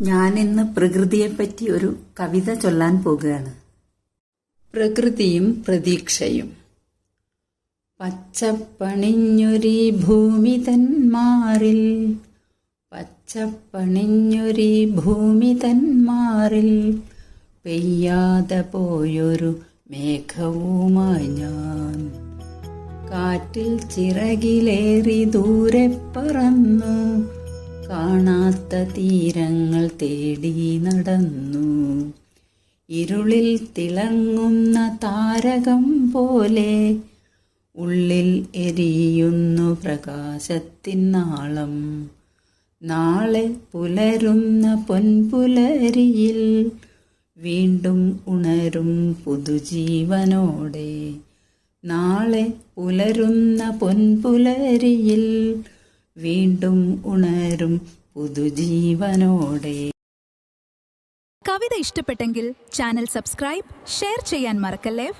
ഞാനിന്ന് പ്രകൃതിയെപ്പറ്റി ഒരു കവിത ചൊല്ലാൻ പോകുകയാണ്. പ്രകൃതിയും പ്രതീക്ഷയും. പച്ചപ്പണിഞ്ഞൊരീ ഭൂമി തന്മാറിൽ, പച്ചപ്പണിഞ്ഞൊരീ ഭൂമി തന്മാറിൽ, പെയ്യാതെ പോയൊരു മേഘവുമായി ഞാൻ. കാറ്റിൽ ചിറകിലേറി ദൂരെ പറന്നു, കാണാത്ത തീരങ്ങൾ തേടി നടന്നു. ഇരുളിൽ തിളങ്ങുന്ന താരകം പോലെ ഉള്ളിൽ എരിയുന്നു പ്രകാശത്തിൻ നാളം. നാളെ പുലരുന്ന പൊൻപുലരിയിൽ വീണ്ടും ഉണരും പുതുജീവനോടെ. നാളെ പുലരുന്ന പൊൻപുലരിയിൽ വീണ്ടും ഉണരും പുതുജീവനോടെ. കവിത ഇഷ്ടപ്പെട്ടെങ്കിൽ ചാനൽ സബ്സ്ക്രൈബ്, ഷെയർ ചെയ്യാൻ മറക്കല്ലേ.